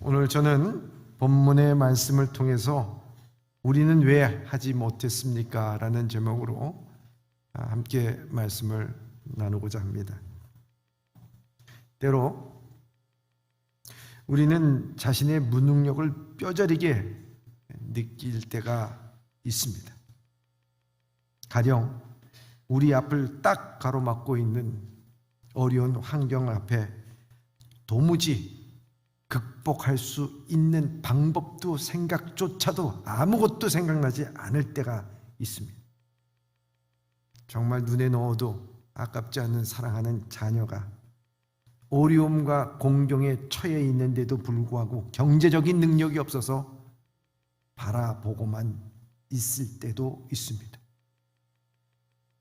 오늘 저는 본문의 말씀을 통해서 우리는 왜 하지 못했습니까? 라는 제목으로 함께 말씀을 나누고자 합니다. 때로 우리는 자신의 무능력을 뼈저리게 느낄 때가 있습니다. 가령 우리 앞을 딱 가로막고 있는 어려운 환경 앞에 도무지 극복할 수 있는 방법도 생각조차도 아무것도 생각나지 않을 때가 있습니다. 정말 눈에 넣어도 아깝지 않은 사랑하는 자녀가 어려움과 공경에 처해 있는데도 불구하고 경제적인 능력이 없어서 바라보고만 있을 때도 있습니다.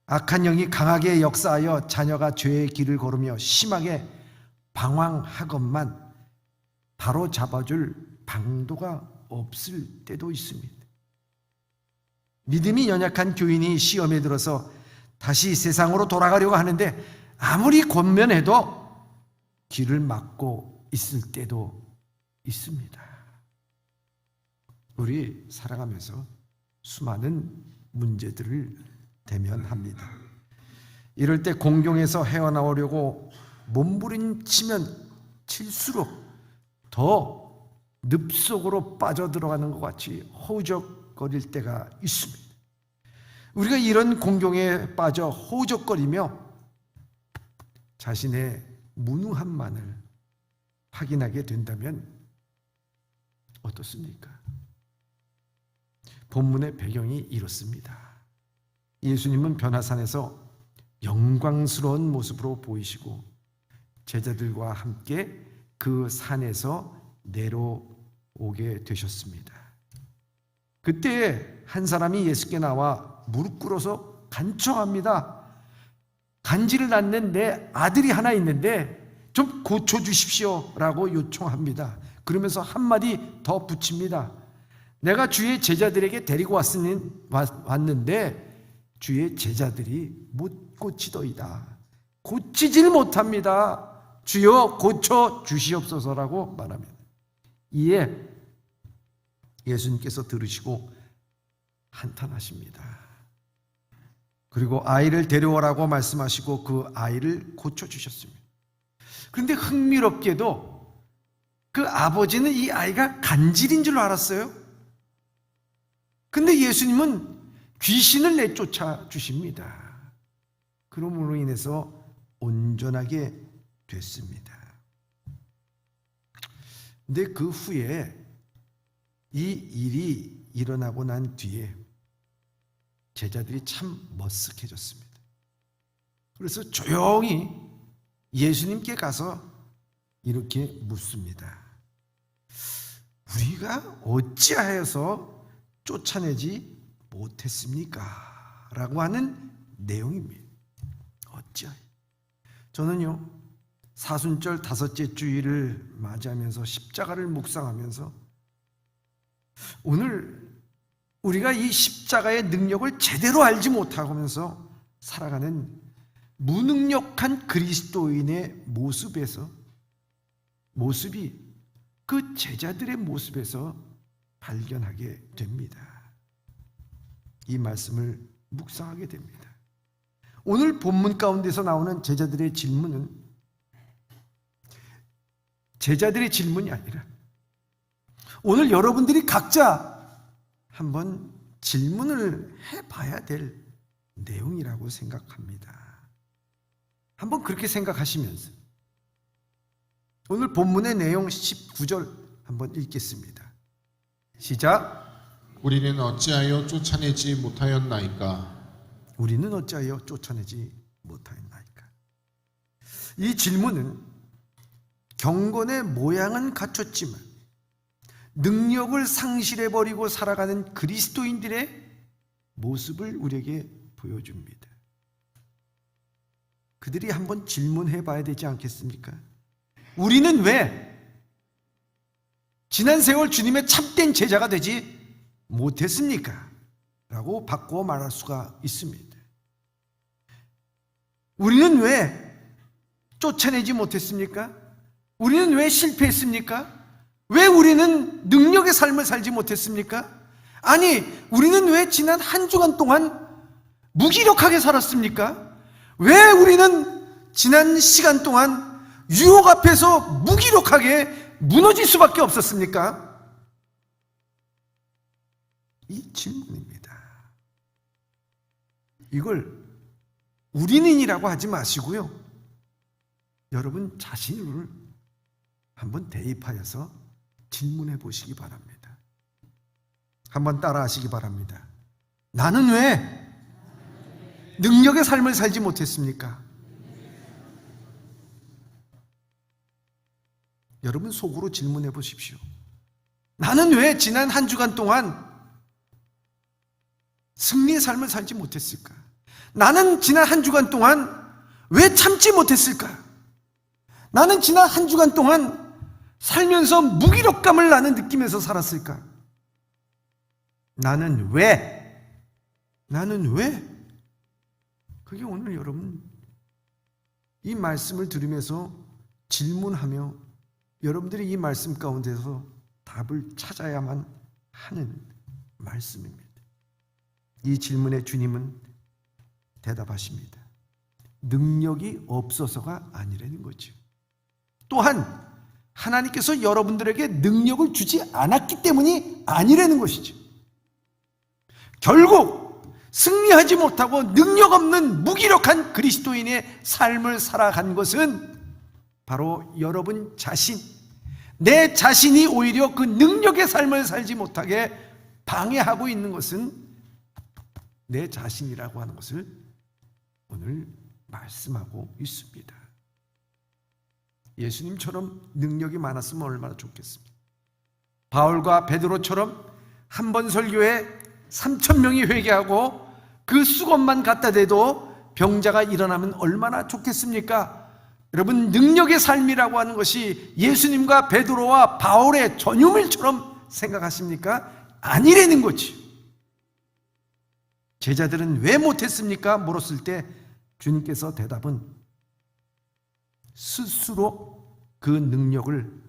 악한 영이 강하게 역사하여 자녀가 죄의 길을 걸으며 심하게 방황하건만 바로 잡아줄 방도가 없을 때도 있습니다. 믿음이 연약한 교인이 시험에 들어서 다시 세상으로 돌아가려고 하는데 아무리 권면해도 길을 막고 있을 때도 있습니다. 우리 살아가면서 수많은 문제들을 대면합니다. 이럴 때 공경에서 헤어나오려고 몸부림치면 칠수록 더 늪속으로 빠져들어가는 것 같이 허우적거릴 때가 있습니다. 우리가 이런 공경에 빠져 허우적거리며 자신의 무능함만을 확인하게 된다면 어떻습니까? 본문의 배경이 이렇습니다. 예수님은 변화산에서 영광스러운 모습으로 보이시고 제자들과 함께 그 산에서 내려오게 되셨습니다. 그때 한 사람이 예수께 나와 무릎 꿇어서 간청합니다. 간질을 낳는 내 아들이 하나 있는데 좀 고쳐주십시오 라고 요청합니다. 그러면서 한마디 더 붙입니다. 내가 주의 제자들에게 데리고 왔는데 주의 제자들이 못 고치더이다. 고치질 못합니다. 주여 고쳐 주시옵소서라고 말합니다. 이에 예수님께서 들으시고 한탄하십니다. 그리고 아이를 데려오라고 말씀하시고 그 아이를 고쳐주셨습니다. 그런데 흥미롭게도 그 아버지는 이 아이가 간질인 줄 알았어요. 근데 예수님은 귀신을 내쫓아 주십니다. 그러므로 인해서 온전하게 됐습니다. 근데 그 후에 이 일이 일어나고 난 뒤에 제자들이 참 머쓱해졌습니다. 그래서 조용히 예수님께 가서 이렇게 묻습니다. 우리가 어찌하여서 쫓아내지 못했습니까? 라고 하는 내용입니다. 어찌하여. 저는요, 사순절 다섯째 주일을 맞이하면서 십자가를 묵상하면서 오늘 우리가 이 십자가의 능력을 제대로 알지 못하면서 살아가는 무능력한 그리스도인의 모습이 그 제자들의 모습에서 발견하게 됩니다. 이 말씀을 묵상하게 됩니다. 오늘 본문 가운데서 나오는 제자들의 질문은 제자들의 질문이 아니라 오늘 여러분들이 각자 한번 질문을 해봐야 될 내용이라고 생각합니다. 한번 그렇게 생각하시면서 오늘 본문의 내용 19절 한번 읽겠습니다. 시작. 우리는 어찌하여 쫓아내지 못하였나이까? 우리는 어찌하여 쫓아내지 못하였나이까? 이 질문은 경건의 모양은 갖췄지만 능력을 상실해버리고 살아가는 그리스도인들의 모습을 우리에게 보여줍니다. 그들이 한번 질문해 봐야 되지 않겠습니까? 우리는 왜 지난 세월 주님의 참된 제자가 되지 못했습니까? 라고 바꾸어 말할 수가 있습니다. 우리는 왜 쫓아내지 못했습니까? 우리는 왜 실패했습니까? 왜 우리는 능력의 삶을 살지 못했습니까? 아니, 우리는 왜 지난 한 주간 동안 무기력하게 살았습니까? 왜 우리는 지난 시간 동안 유혹 앞에서 무기력하게 무너질 수밖에 없었습니까? 이 질문입니다. 이걸 우리는이라고 하지 마시고요, 여러분 자신을 한번 대입하여서 질문해 보시기 바랍니다. 한번 따라 하시기 바랍니다. 나는 왜 능력의 삶을 살지 못했습니까? 여러분 속으로 질문해 보십시오. 나는 왜 지난 한 주간 동안 승리의 삶을 살지 못했을까? 나는 지난 한 주간 동안 왜 참지 못했을까? 나는 지난 한 주간 동안 살면서 무기력감을 나는 느끼면서 살았을까? 나는 왜? 그게 오늘 여러분 이 말씀을 들으면서 질문하며 여러분들이 이 말씀 가운데서 답을 찾아야만 하는 말씀입니다. 이 질문에 주님은 대답하십니다. 능력이 없어서가 아니라는 거죠. 또한 하나님께서 여러분들에게 능력을 주지 않았기 때문이 아니라는 것이죠. 결국 승리하지 못하고 능력 없는 무기력한 그리스도인의 삶을 살아간 것은 바로 여러분 자신, 내 자신이 오히려 그 능력의 삶을 살지 못하게 방해하고 있는 것은 내 자신이라고 하는 것을 오늘 말씀하고 있습니다. 예수님처럼 능력이 많았으면 얼마나 좋겠습니까? 바울과 베드로처럼 한 번 설교에 3,000명이 회개하고 그 수건만 갖다 대도 병자가 일어나면 얼마나 좋겠습니까? 여러분, 능력의 삶이라고 하는 것이 예수님과 베드로와 바울의 전유물처럼 생각하십니까? 아니라는 거지. 제자들은 왜 못했습니까? 물었을 때 주님께서 대답은 스스로 그 능력을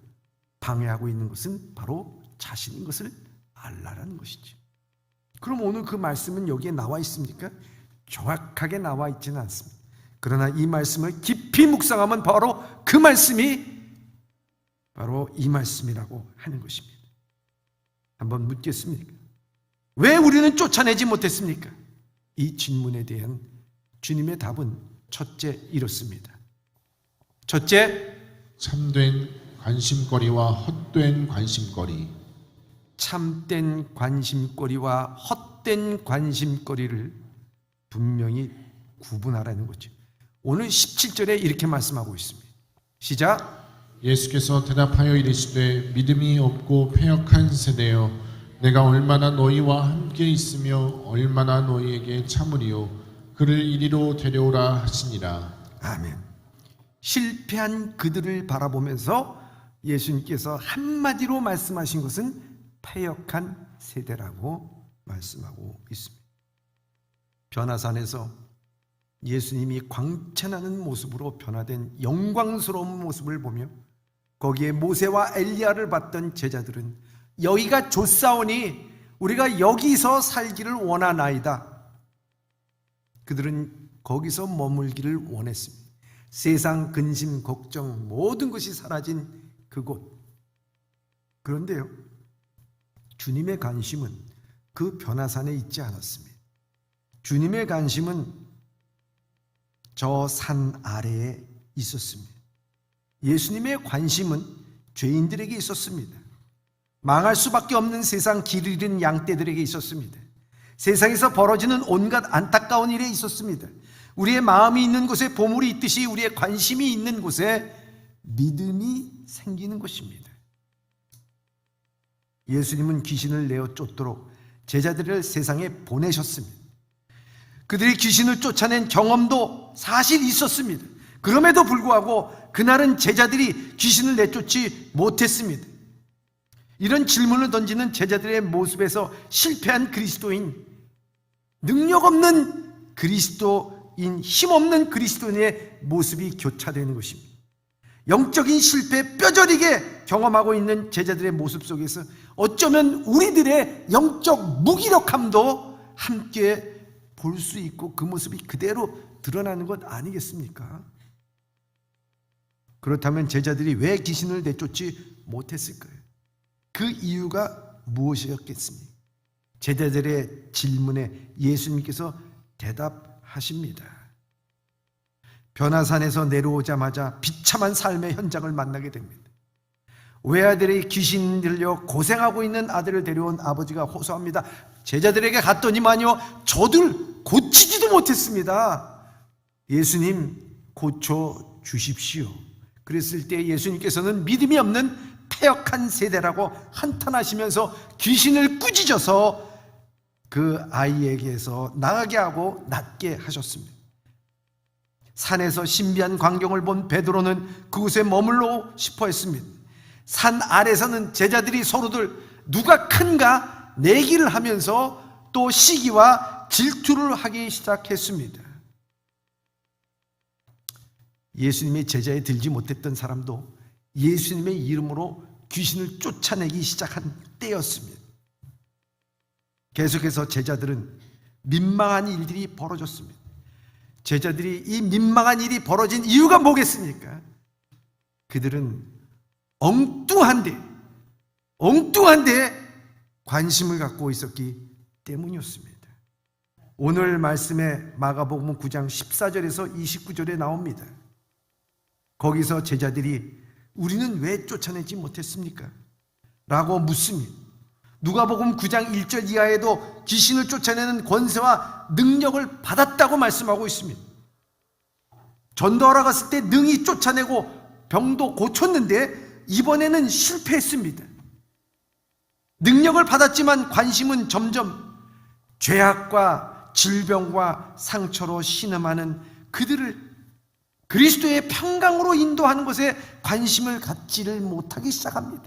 방해하고 있는 것은 바로 자신인 것을 알라라는 것이지. 그럼 오늘 그 말씀은 여기에 나와 있습니까? 정확하게 나와 있지는 않습니다. 그러나 이 말씀을 깊이 묵상하면 바로 그 말씀이 바로 이 말씀이라고 하는 것입니다. 한번 묻겠습니까? 왜 우리는 쫓아내지 못했습니까? 이 질문에 대한 주님의 답은 첫째 이렇습니다. 첫째, 참된 관심거리와 헛된 관심거리. 참된 관심거리와 헛된 관심거리를 분명히 구분하라는 거죠. 오늘 17절에 이렇게 말씀하고 있습니다. 시작. 예수께서 대답하여 이르시되 믿음이 없고 패역한 세대여, 내가 얼마나 너희와 함께 있으며 얼마나 너희에게 참으리요, 그를 이리로 데려오라 하시니라. 아멘. 실패한 그들을 바라보면서 예수님께서 한마디로 말씀하신 것은 패역한 세대라고 말씀하고 있습니다. 변화산에서 예수님이 광채나는 모습으로 변화된 영광스러운 모습을 보며 거기에 모세와 엘리야를 봤던 제자들은 여기가 좋사오니 우리가 여기서 살기를 원하나이다. 그들은 거기서 머물기를 원했습니다. 세상 근심, 걱정, 모든 것이 사라진 그곳. 그런데요, 주님의 관심은 그 변화산에 있지 않았습니다. 주님의 관심은 저 산 아래에 있었습니다. 예수님의 관심은 죄인들에게 있었습니다. 망할 수밖에 없는 세상 길을 잃은 양떼들에게 있었습니다. 세상에서 벌어지는 온갖 안타까운 일에 있었습니다. 우리의 마음이 있는 곳에 보물이 있듯이 우리의 관심이 있는 곳에 믿음이 생기는 것입니다. 예수님은 귀신을 내어 쫓도록 제자들을 세상에 보내셨습니다. 그들이 귀신을 쫓아낸 경험도 사실 있었습니다. 그럼에도 불구하고 그날은 제자들이 귀신을 내쫓지 못했습니다. 이런 질문을 던지는 제자들의 모습에서 실패한 그리스도인, 능력 없는 그리스도인, 힘없는 그리스도인의 모습이 교차되는 것입니다. 영적인 실패 뼈저리게 경험하고 있는 제자들의 모습 속에서 어쩌면 우리들의 영적 무기력함도 함께 볼 수 있고 그 모습이 그대로 드러나는 것 아니겠습니까? 그렇다면 제자들이 왜 귀신을 내쫓지 못했을까요? 그 이유가 무엇이었겠습니까? 제자들의 질문에 예수님께서 대답하십니다. 변화산에서 내려오자마자 비참한 삶의 현장을 만나게 됩니다. 외아들이 귀신 들려 고생하고 있는 아들을 데려온 아버지가 호소합니다. 제자들에게 갔더니만요, 저들 고치지도 못했습니다. 예수님 고쳐 주십시오. 그랬을 때 예수님께서는 믿음이 없는 패역한 세대라고 한탄하시면서 귀신을 꾸짖어서 그 아이에게서 나가게 하고 낫게 하셨습니다. 산에서 신비한 광경을 본 베드로는 그곳에 머물러 싶어 했습니다. 산 아래서는 제자들이 서로들 누가 큰가 내기를 하면서 또 시기와 질투를 하기 시작했습니다. 예수님의 제자에 들지 못했던 사람도 예수님의 이름으로 귀신을 쫓아내기 시작한 때였습니다. 계속해서 제자들은 민망한 일들이 벌어졌습니다. 제자들이 이 민망한 일이 벌어진 이유가 뭐겠습니까? 그들은 엉뚱한데 관심을 갖고 있었기 때문이었습니다. 오늘 말씀에 마가복음 9장 14절에서 29절에 나옵니다. 거기서 제자들이 우리는 왜 쫓아내지 못했습니까? 라고 묻습니다. 누가복음 9장 1절 이하에도 귀신을 쫓아내는 권세와 능력을 받았다고 말씀하고 있습니다. 전도하러 갔을 때 능히 쫓아내고 병도 고쳤는데 이번에는 실패했습니다. 능력을 받았지만 관심은 점점 죄악과 질병과 상처로 신음하는 그들을 그리스도의 평강으로 인도하는 것에 관심을 갖지를 못하기 시작합니다.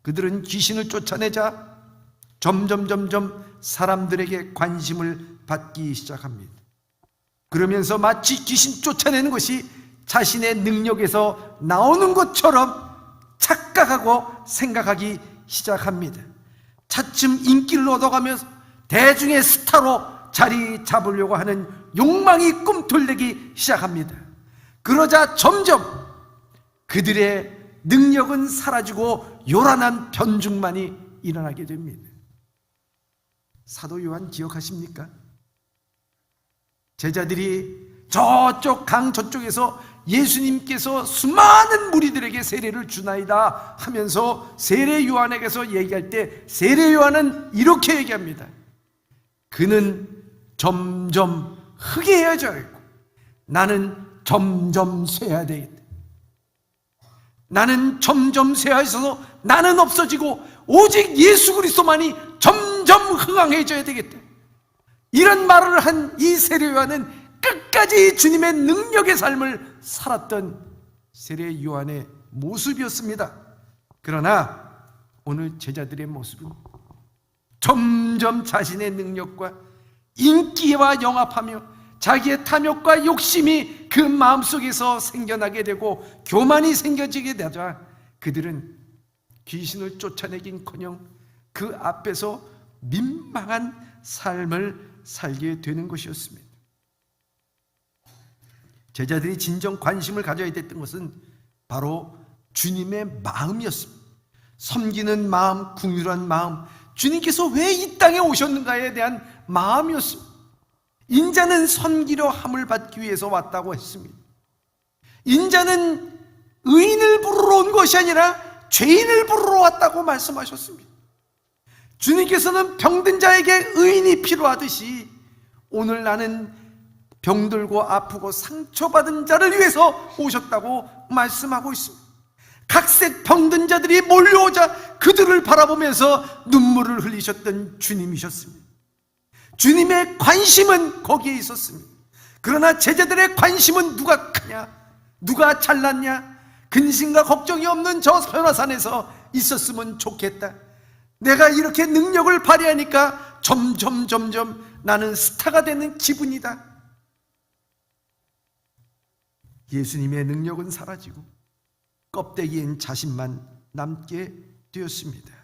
그들은 귀신을 쫓아내자 점점 사람들에게 관심을 받기 시작합니다. 그러면서 마치 귀신 쫓아내는 것이 자신의 능력에서 나오는 것처럼 착각하고 생각하기 시작합니다. 차츰 인기를 얻어가면서 대중의 스타로 자리 잡으려고 하는 욕망이 꿈틀대기 시작합니다. 그러자 점점 그들의 능력은 사라지고 요란한 변죽만이 일어나게 됩니다. 사도 요한 기억하십니까? 제자들이 저쪽 강 저쪽에서 예수님께서 수많은 무리들에게 세례를 주나이다 하면서 세례 요한에게서 얘기할 때 세례 요한은 이렇게 얘기합니다. 그는 점점 흑해져 있고 나는 점점 쇠야 되겠다. 나는 점점 쇠하여서 나는 없어지고 오직 예수 그리스도만이 점점 흥황해져야 되겠다. 이런 말을 한 이 세례 요한은 끝까지 주님의 능력의 삶을 살았던 세례 요한의 모습이었습니다. 그러나 오늘 제자들의 모습은 점점 자신의 능력과 인기와 영합하며 자기의 탐욕과 욕심이 그 마음속에서 생겨나게 되고 교만이 생겨지게 되자 그들은 귀신을 쫓아내긴커녕 그 앞에서 민망한 삶을 살게 되는 것이었습니다. 제자들이 진정 관심을 가져야 됐던 것은 바로 주님의 마음이었습니다. 섬기는 마음, 긍휼한 마음, 주님께서 왜 이 땅에 오셨는가에 대한 마음이었습니다. 인자는 섬기려 함을 받기 위해서 왔다고 했습니다. 인자는 의인을 부르러 온 것이 아니라 죄인을 부르러 왔다고 말씀하셨습니다. 주님께서는 병든 자에게 의인이 필요하듯이 오늘 나는 병들고 아프고 상처받은 자를 위해서 오셨다고 말씀하고 있습니다. 각색 병든 자들이 몰려오자 그들을 바라보면서 눈물을 흘리셨던 주님이셨습니다. 주님의 관심은 거기에 있었습니다. 그러나 제자들의 관심은 누가 크냐, 누가 잘났냐, 근심과 걱정이 없는 저 변화산에서 있었으면 좋겠다. 내가 이렇게 능력을 발휘하니까 점점 나는 스타가 되는 기분이다. 예수님의 능력은 사라지고 껍데기엔 자신만 남게 되었습니다.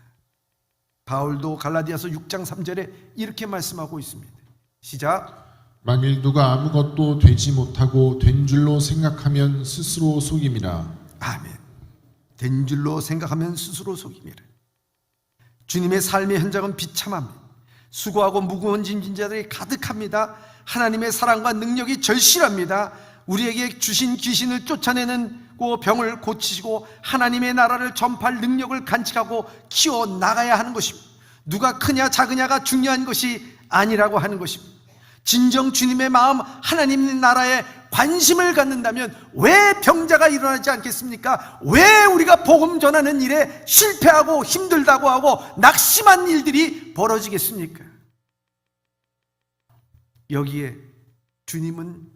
바울도 갈라디아서 6장 3절에 이렇게 말씀하고 있습니다. 시작. 만일 누가 아무것도 되지 못하고 된 줄로 생각하면 스스로 속임이라. 아멘. 된 줄로 생각하면 스스로 속임이라. 주님의 삶의 현장은 비참합니다. 수고하고 무거운 짐진 자들이 가득합니다. 하나님의 사랑과 능력이 절실합니다. 우리에게 주신 귀신을 쫓아내는 병을 고치시고 하나님의 나라를 전파할 능력을 간직하고 키워 나가야 하는 것입니다. 누가 크냐 작으냐가 중요한 것이 아니라고 하는 것입니다. 진정 주님의 마음, 하나님 나라에 관심을 갖는다면 왜 병자가 일어나지 않겠습니까? 왜 우리가 복음 전하는 일에 실패하고 힘들다고 하고 낙심한 일들이 벌어지겠습니까? 여기에 주님은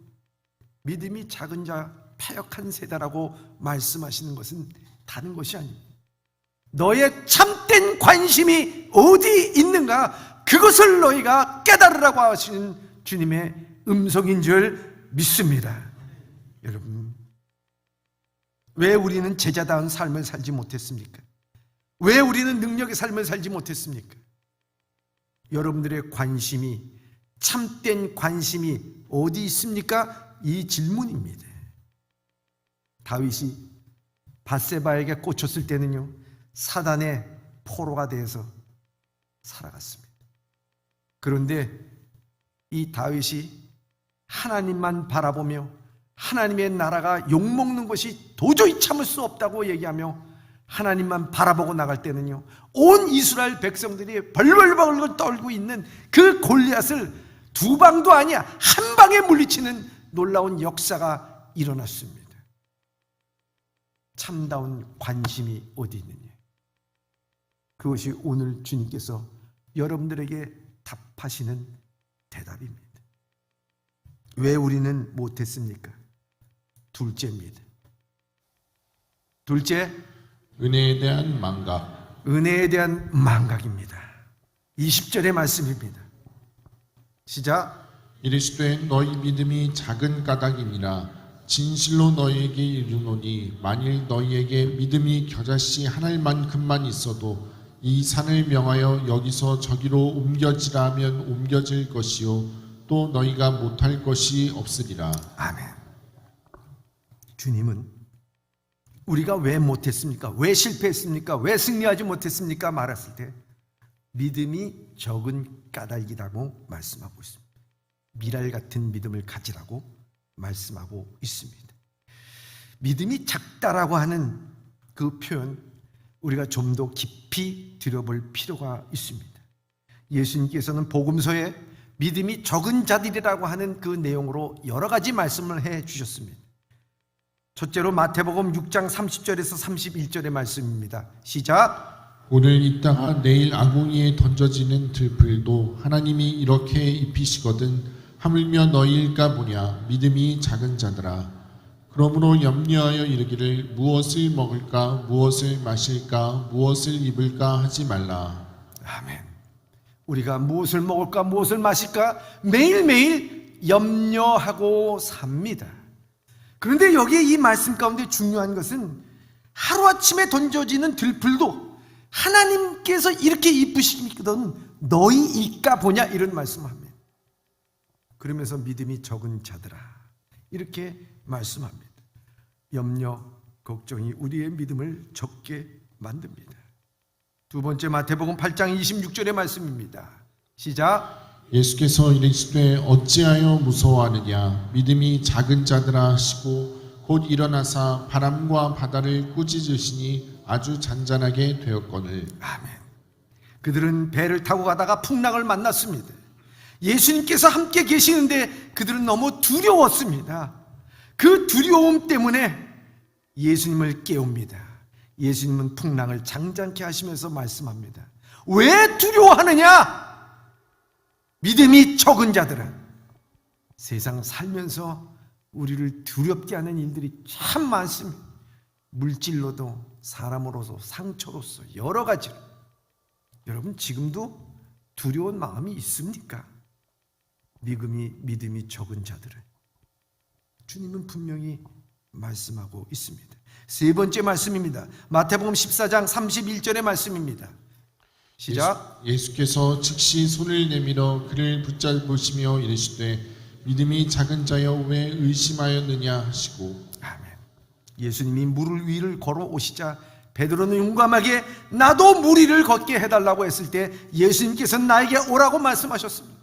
믿음이 작은 자 패역한 세대라고 말씀하시는 것은 다른 것이 아닙니다. 너의 참된 관심이 어디 있는가, 그것을 너희가 깨달으라고 하시는 주님의 음성인 줄 믿습니다. 여러분, 왜 우리는 제자다운 삶을 살지 못했습니까? 왜 우리는 능력의 삶을 살지 못했습니까? 여러분들의 관심이, 참된 관심이 어디 있습니까? 이 질문입니다. 다윗이 밧세바에게 꽂혔을 때는요, 사단의 포로가 되어서 살아갔습니다. 그런데 이 다윗이 하나님만 바라보며 하나님의 나라가 욕먹는 것이 도저히 참을 수 없다고 얘기하며 하나님만 바라보고 나갈 때는요, 온 이스라엘 백성들이 벌벌벌 떨고 있는 그 골리앗을 두 방도 아니야, 한 방에 물리치는 놀라운 역사가 일어났습니다. 참다운 관심이 어디 있느냐, 그것이 오늘 주님께서 여러분들에게 답하시는 대답입니다. 왜 우리는 못했습니까? 둘째입니다. 둘째, 은혜에 대한 망각. 은혜에 대한 망각입니다. 20절의 말씀입니다. 시작. 이르시되 너희 믿음이 작은 까닭이니라. 진실로 너희에게 이르노니 만일 너희에게 믿음이 겨자씨 하늘만큼만 있어도 이 산을 명하여 여기서 저기로 옮겨지라 하면 옮겨질 것이요 또 너희가 못할 것이 없으리라. 아멘. 주님은 우리가 왜 못했습니까? 왜 실패했습니까? 왜 승리하지 못했습니까? 말했을 때 믿음이 적은 까닭이라고 말씀하고 있습니다. 미랄 같은 믿음을 가지라고 말씀하고 있습니다. 믿음이 작다라고 하는 그 표현, 우리가 좀 더 깊이 들여볼 필요가 있습니다. 예수님께서는 복음서에 믿음이 적은 자들이라고 하는 그 내용으로 여러 가지 말씀을 해 주셨습니다. 첫째로 마태복음 6장 30절에서 31절의 말씀입니다. 시작. 오늘 있다가 내일 아궁이에 던져지는 들풀도 하나님이 이렇게 입히시거든 하물며 너희일까 보냐. 믿음이 작은 자들아. 그러므로 염려하여 이르기를 무엇을 먹을까 무엇을 마실까 무엇을 입을까 하지 말라. 아멘. 우리가 무엇을 먹을까 무엇을 마실까 매일매일 염려하고 삽니다. 그런데 여기에 이 말씀 가운데 중요한 것은 하루아침에 던져지는 들풀도 하나님께서 이렇게 입으시거든 너희일까 보냐, 이런 말씀을 합니다. 그러면서 믿음이 적은 자들아, 이렇게 말씀합니다. 염려, 걱정이 우리의 믿음을 적게 만듭니다. 두 번째, 마태복음 8장 26절의 말씀입니다. 시작. 예수께서 이르시되 어찌하여 무서워하느냐. 믿음이 작은 자들아 하시고 곧 일어나사 바람과 바다를 꾸짖으시니 아주 잔잔하게 되었거늘. 아멘. 그들은 배를 타고 가다가 풍랑을 만났습니다. 예수님께서 함께 계시는데 그들은 너무 두려웠습니다. 그 두려움 때문에 예수님을 깨웁니다. 예수님은 풍랑을 장장케 하시면서 말씀합니다. 왜 두려워하느냐? 믿음이 적은 자들은. 세상 살면서 우리를 두렵게 하는 일들이 참 많습니다. 물질로도 사람으로서 상처로서 여러 가지로. 여러분 지금도 두려운 마음이 있습니까? 믿음이 적은 자들은 주님은 분명히 말씀하고 있습니다. 세 번째 말씀입니다. 마태복음 14장 31절의 말씀입니다. 시작. 예수께서 즉시 손을 내밀어 그를 붙잡으시며 이르시되 믿음이 작은 자여 왜 의심하였느냐 하시고. 아멘. 예수님이 물 위를 걸어오시자 베드로는 용감하게 나도 물 위를 걷게 해달라고 했을 때 예수님께서 나에게 오라고 말씀하셨습니다.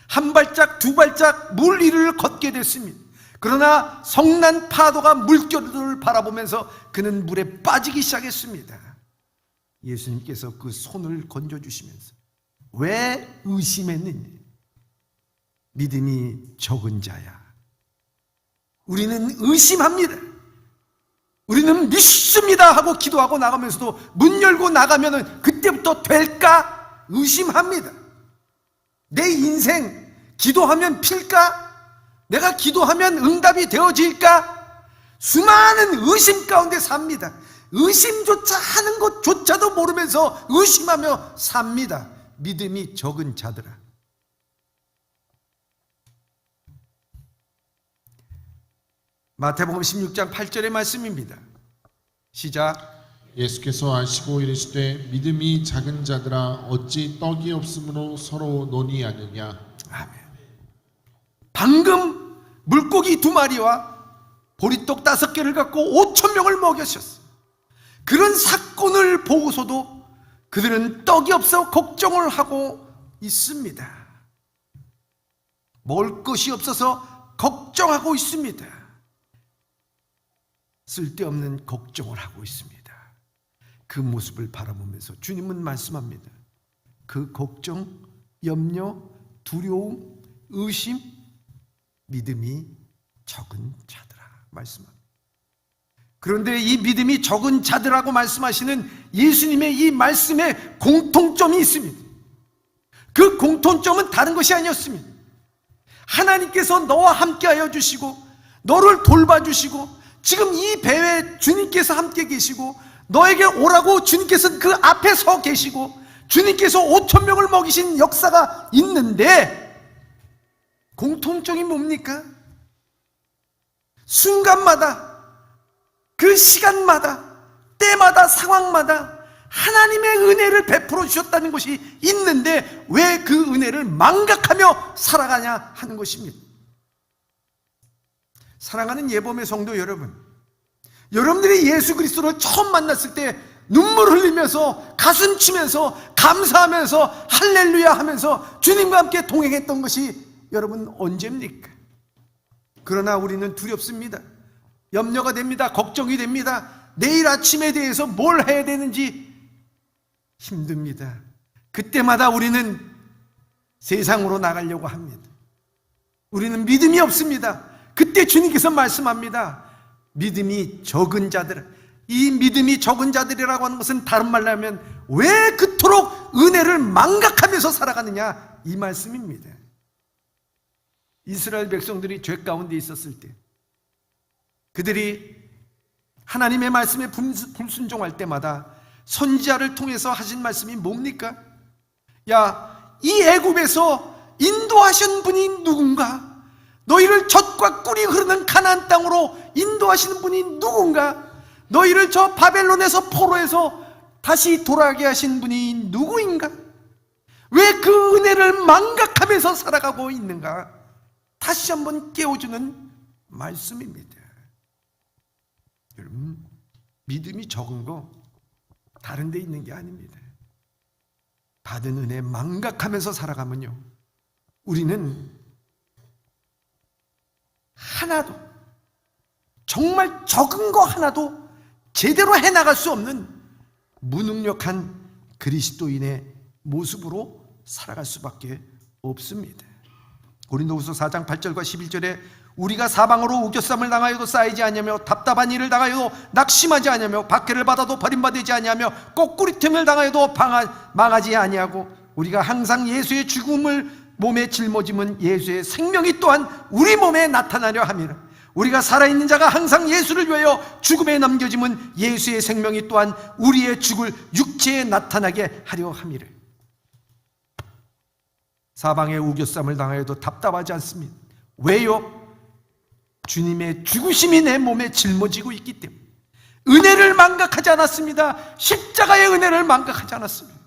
한 발짝 두 발짝 물 위를 걷게 됐습니다. 그러나 성난 파도가 물결을 바라보면서 그는 물에 빠지기 시작했습니다. 예수님께서 그 손을 건져주시면서 왜 의심했느냐? 믿음이 적은 자야. 우리는 의심합니다. 우리는 믿습니다 하고 기도하고 나가면서도 문 열고 나가면은 그때부터 될까 의심합니다. 내 인생 기도하면 필까? 내가 기도하면 응답이 되어질까? 수많은 의심 가운데 삽니다. 의심조차 하는 것조차도 모르면서 의심하며 삽니다. 믿음이 적은 자들아. 마태복음 16장 8절의 말씀입니다. 시작. 예수께서 아시고 이르시되 믿음이 작은 자들아 어찌 떡이 없으므로 서로 논의하느냐. 아멘. 방금 물고기 2마리와 보리떡 5개를 갖고 5,000명을 먹였었어요. 그런 사건을 보고서도 그들은 떡이 없어 걱정을 하고 있습니다. 먹을 것이 없어서 걱정하고 있습니다. 쓸데없는 걱정을 하고 있습니다. 그 모습을 바라보면서 주님은 말씀합니다. 그 걱정, 염려, 두려움, 의심, 믿음이 적은 자들아 말씀합니다. 그런데 이 믿음이 적은 자들하고 말씀하시는 예수님의 이 말씀에 공통점이 있습니다. 그 공통점은 다른 것이 아니었습니다. 하나님께서 너와 함께하여 주시고 너를 돌봐주시고 지금 이 배에 주님께서 함께 계시고 너에게 오라고 주님께서 그 앞에 서 계시고 주님께서 5,000명을 먹이신 역사가 있는데 공통점이 뭡니까? 순간마다 그 시간마다 때마다 상황마다 하나님의 은혜를 베풀어 주셨다는 것이 있는데 왜 그 은혜를 망각하며 살아가냐 하는 것입니다. 사랑하는 예범의 성도 여러분, 여러분들이 예수 그리스도를 처음 만났을 때 눈물 흘리면서 가슴 치면서 감사하면서 할렐루야 하면서 주님과 함께 동행했던 것이 여러분 언제입니까? 그러나 우리는 두렵습니다. 염려가 됩니다. 걱정이 됩니다. 내일 아침에 대해서 뭘 해야 되는지 힘듭니다. 그때마다 우리는 세상으로 나가려고 합니다. 우리는 믿음이 없습니다. 그때 주님께서 말씀합니다. 믿음이 적은 자들. 이 믿음이 적은 자들이라고 하는 것은 다른 말로 하면 왜 그토록 은혜를 망각하면서 살아가느냐 이 말씀입니다. 이스라엘 백성들이 죄 가운데 있었을 때 그들이 하나님의 말씀에 불순종할 때마다 선지자를 통해서 하신 말씀이 뭡니까? 야, 이 애굽에서 인도하신 분이 누군가? 너희를 젖과 꿀이 흐르는 가나안 땅으로 인도하시는 분이 누군가? 너희를 저 바벨론에서 포로에서 다시 돌아가게 하신 분이 누구인가? 왜 그 은혜를 망각하면서 살아가고 있는가? 다시 한번 깨워주는 말씀입니다. 여러분, 믿음이 적은 거 다른 데 있는 게 아닙니다. 받은 은혜 망각하면서 살아가면요, 우리는 하나도, 정말 적은 거 하나도 제대로 해나갈 수 없는 무능력한 그리스도인의 모습으로 살아갈 수밖에 없습니다. 고린도후서 4장 8절과 11절에 우리가 사방으로 우겨쌈을 당하여도 쌓이지 아니하며 답답한 일을 당하여도 낙심하지 아니하며 박해를 받아도 버림받지 아니하며 꼬꾸리틈을 당하여도 망하지 아니하고 우리가 항상 예수의 죽음을 몸에 짊어짐은 예수의 생명이 또한 우리 몸에 나타나려 함이라. 우리가 살아있는 자가 항상 예수를 위하여 죽음에 넘겨짐은 예수의 생명이 또한 우리의 죽을 육체에 나타나게 하려 함이라. 사방에 우겨쌈을 당하여도 답답하지 않습니다. 왜요? 주님의 죽으심이 내 몸에 짊어지고 있기 때문에 은혜를 망각하지 않았습니다. 십자가의 은혜를 망각하지 않았습니다.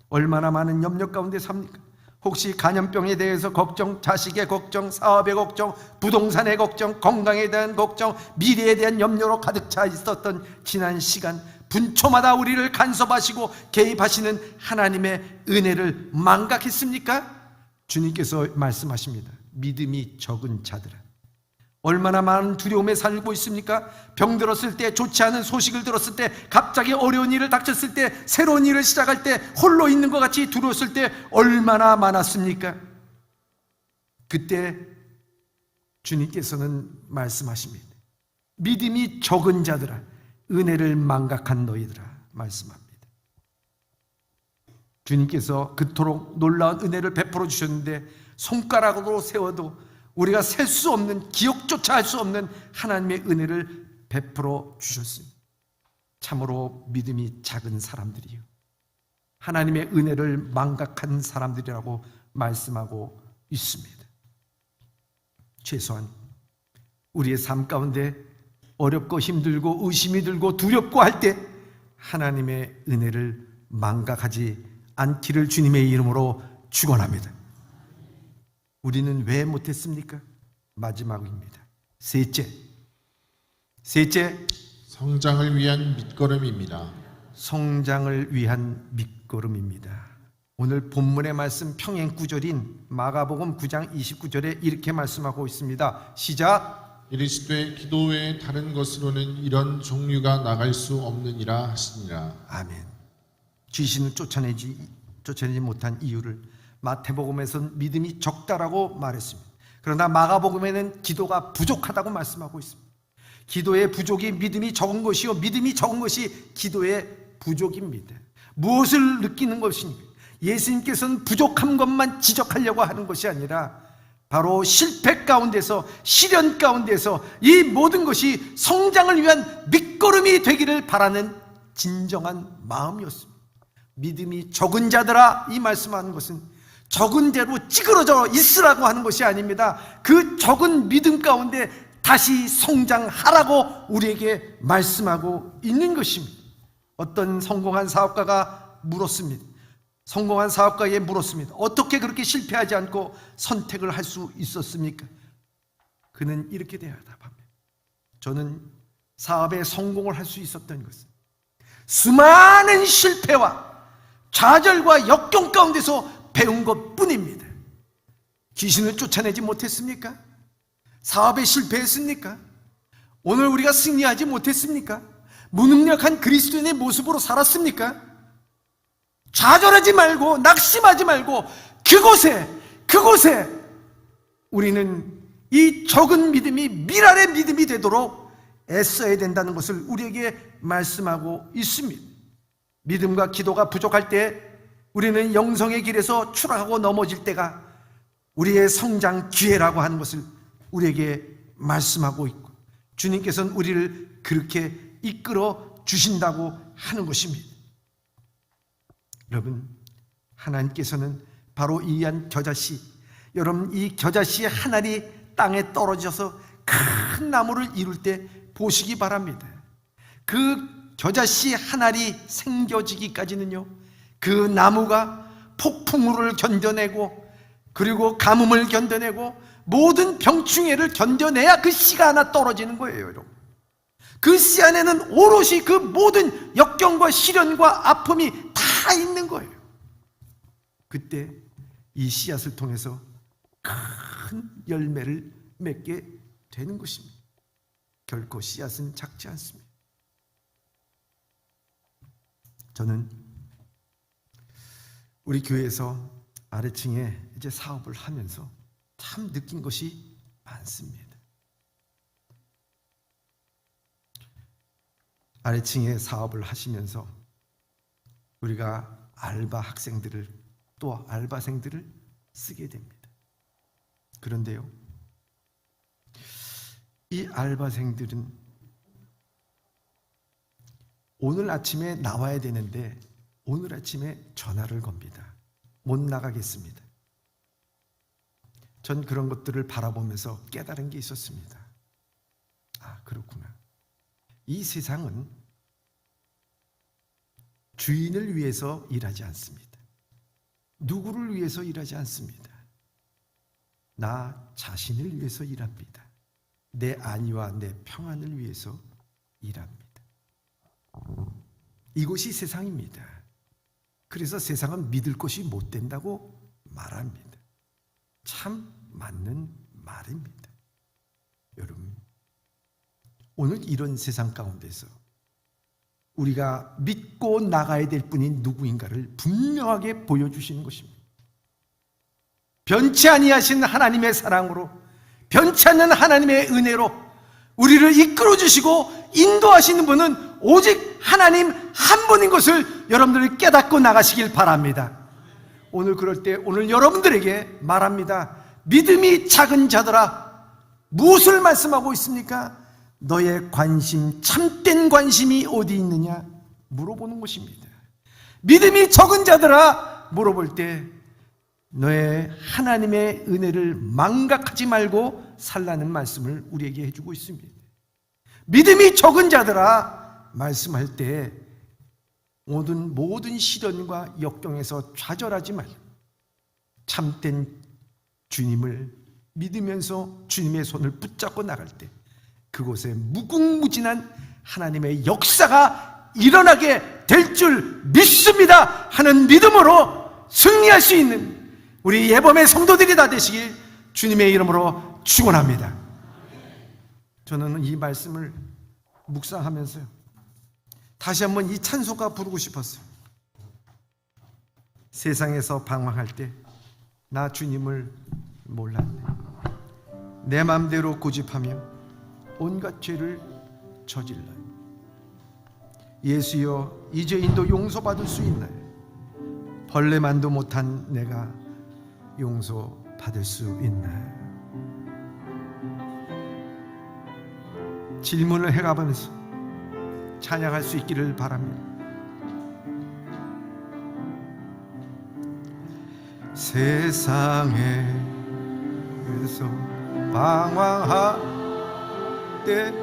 얼마나 많은 염려 가운데 삽니까? 혹시 간염병에 대해서 걱정, 자식의 걱정, 사업의 걱정, 부동산의 걱정, 건강에 대한 걱정, 미래에 대한 염려로 가득 차 있었던 지난 시간, 분초마다 우리를 간섭하시고 개입하시는 하나님의 은혜를 망각했습니까? 주님께서 말씀하십니다. 믿음이 적은 자들아. 얼마나 많은 두려움에 살고 있습니까? 병 들었을 때, 좋지 않은 소식을 들었을 때, 갑자기 어려운 일을 닥쳤을 때, 새로운 일을 시작할 때 홀로 있는 것 같이 두려웠을 때 얼마나 많았습니까? 그때 주님께서는 말씀하십니다. 믿음이 적은 자들아, 은혜를 망각한 너희들아, 말씀합니다. 주님께서 그토록 놀라운 은혜를 베풀어 주셨는데 손가락으로 세워도 우리가 셀 수 없는, 기억조차 할 수 없는 하나님의 은혜를 베풀어 주셨습니다. 참으로 믿음이 작은 사람들이요, 하나님의 은혜를 망각한 사람들이라고 말씀하고 있습니다. 최소한 우리의 삶 가운데 어렵고 힘들고 의심이 들고 두렵고 할 때 하나님의 은혜를 망각하지 않기를 주님의 이름으로 축원합니다. 우리는 왜 못했습니까? 마지막입니다. 셋째, 성장을 위한 밑거름입니다. 성장을 위한 밑거름입니다. 오늘 본문의 말씀 평행 구절인 마가복음 9장 29절에 이렇게 말씀하고 있습니다. 시작. 이르시되 기도 외에 다른 것으로는 이런 종류가 나갈 수 없느니라 하시니라. 아멘. 귀신을 쫓아내지 못한 이유를 마태복음에서는 믿음이 적다라고 말했습니다. 그러나 마가복음에는 기도가 부족하다고 말씀하고 있습니다. 기도의 부족이 믿음이 적은 것이요, 믿음이 적은 것이 기도의 부족입니다. 무엇을 느끼는 것입니까? 예수님께서는 부족한 것만 지적하려고 하는 것이 아니라 바로 실패 가운데서, 시련 가운데서 이 모든 것이 성장을 위한 밑거름이 되기를 바라는 진정한 마음이었습니다. 믿음이 적은 자들아, 이 말씀하는 것은 적은 대로 찌그러져 있으라고 하는 것이 아닙니다. 그 적은 믿음 가운데 다시 성장하라고 우리에게 말씀하고 있는 것입니다. 어떤 성공한 사업가가 물었습니다. 성공한 사업가에게 물었습니다. 어떻게 그렇게 실패하지 않고 선택을 할 수 있었습니까? 그는 이렇게 대답합니다. 저는 사업에 성공을 할 수 있었던 것은 수많은 실패와 좌절과 역경 가운데서 배운 것뿐입니다. 귀신을 쫓아내지 못했습니까? 사업에 실패했습니까? 오늘 우리가 승리하지 못했습니까? 무능력한 그리스도인의 모습으로 살았습니까? 좌절하지 말고 낙심하지 말고 그곳에 우리는 이 적은 믿음이 밀알의 믿음이 되도록 애써야 된다는 것을 우리에게 말씀하고 있습니다. 믿음과 기도가 부족할 때 우리는 영성의 길에서 추락하고 넘어질 때가 우리의 성장 기회라고 하는 것을 우리에게 말씀하고 있고, 주님께서는 우리를 그렇게 이끌어 주신다고 하는 것입니다. 여러분, 하나님께서는 바로 이한 겨자씨, 여러분 이 겨자씨의 한 알이 땅에 떨어져서 큰 나무를 이룰 때 보시기 바랍니다. 그 겨자씨 한 알이 생겨지기까지는요, 그 나무가 폭풍우를 견뎌내고 그리고 가뭄을 견뎌내고 모든 병충해를 견뎌내야 그 씨가 하나 떨어지는 거예요, 여러분. 그 씨 안에는 오롯이 그 모든 역경과 시련과 아픔이 다 있는 거예요. 그때 이 씨앗을 통해서 큰 열매를 맺게 되는 것입니다. 결코 씨앗은 작지 않습니다. 저는 우리 교회에서 아래층에 이제 사업을 하면서 참 느낀 것이 많습니다. 아래층에 사업을 하시면서 우리가 알바 학생들을 또 알바생들을 쓰게 됩니다. 그런데요, 이 알바생들은 오늘 아침에 나와야 되는데 오늘 아침에 전화를 겁니다. 못 나가겠습니다. 전 그런 것들을 바라보면서 깨달은 게 있었습니다. 아, 그렇구나. 이 세상은 주인을 위해서 일하지 않습니다. 누구를 위해서 일하지 않습니다. 나 자신을 위해서 일합니다. 내 안위와 내 평안을 위해서 일합니다. 이곳이 세상입니다. 그래서 세상은 믿을 것이 못 된다고 말합니다. 참 맞는 말입니다. 여러분, 오늘 이런 세상 가운데서 우리가 믿고 나가야 될 분이 누구인가를 분명하게 보여주시는 것입니다. 변치 아니하신 하나님의 사랑으로, 변치 않는 하나님의 은혜로 우리를 이끌어 주시고 인도하시는 분은 오직 하나님 한 분인 것을 여러분들이 깨닫고 나가시길 바랍니다. 오늘 그럴 때 오늘 여러분들에게 말합니다. 믿음이 작은 자들아, 무엇을 말씀하고 있습니까? 너의 관심, 참된 관심이 어디 있느냐 물어보는 것입니다. 믿음이 적은 자들아, 물어볼 때 너의 하나님의 은혜를 망각하지 말고 살라는 말씀을 우리에게 해주고 있습니다. 믿음이 적은 자들아, 말씀할 때 모든 시련과 역경에서 좌절하지 말고 참된 주님을 믿으면서 주님의 손을 붙잡고 나갈 때 그곳에 무궁무진한 하나님의 역사가 일어나게 될 줄 믿습니다 하는 믿음으로 승리할 수 있는 우리 예범의 성도들이 다 되시길 주님의 이름으로 축원합니다. 저는 이 말씀을 묵상하면서요, 다시 한번 이 찬송가 부르고 싶었어요. 세상에서 방황할 때 나 주님을 몰랐네. 내 맘대로 고집하며 온갖 죄를 저질러요. 예수여, 이 죄인도 용서받을 수 있나요? 벌레만도 못한 내가 용서받을 수 있나요? 질문을 해가면서 찬양할 수 있기를 바랍니다. 세상에서 방황할 때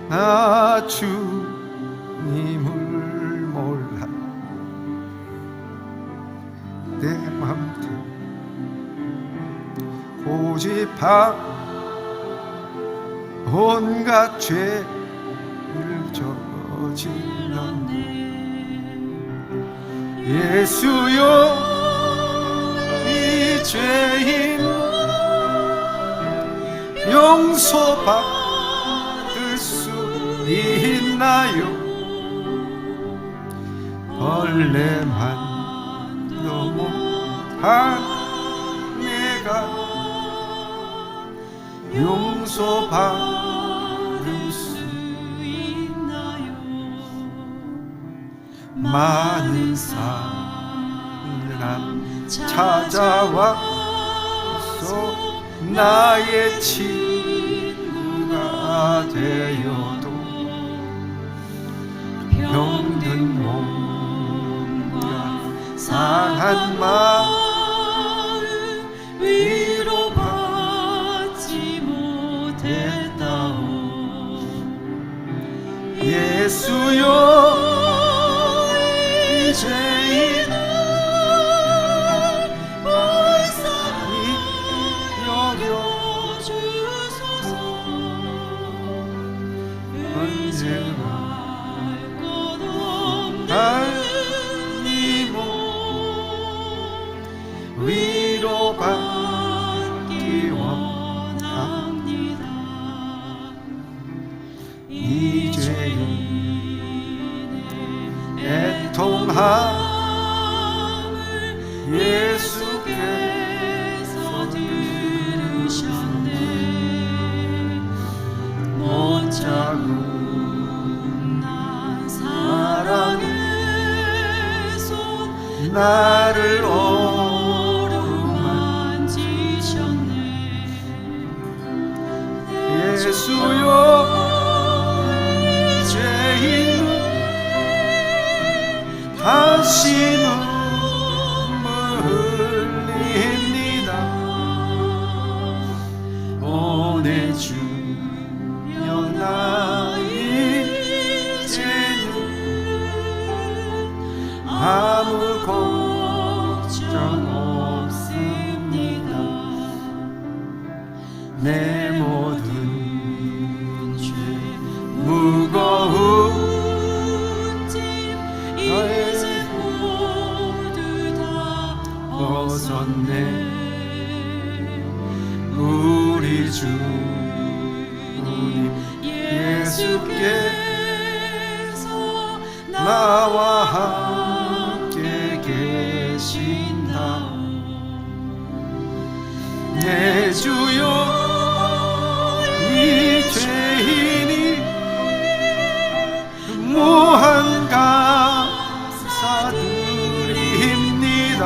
나 주님을 몰라. 내 맘대로 고집하 온갖 죄를 저질렀네. 예수여, 이 죄인 용서받을 수 있나요? 벌레만도 못한 내가 용서받을 수 있나요? 많은 사람 찾아와서 나의 친구가 되어도 병든 몸과 상한 마음 위로받지 못했다오. 예수여, 이 죄인을 불쌍히 여겨주소서. 언제나 이 몸 위로받기 원합니다. 이 죄인의 애통함을 예수께서 들으셨네. 못자국 난 사랑의 손 나를 어루만지셨네. 예수여, 죄인 다시 눈물 흘립니다. 주여 나 이제는 아무 걱정 없습니다. 내 모든 죄 무거운 짐 이제 모두 다 벗었네. 우리 주님 예수께서 나와 함께 계신다. 내 주여 이 죄인이 무한 감사드립니다.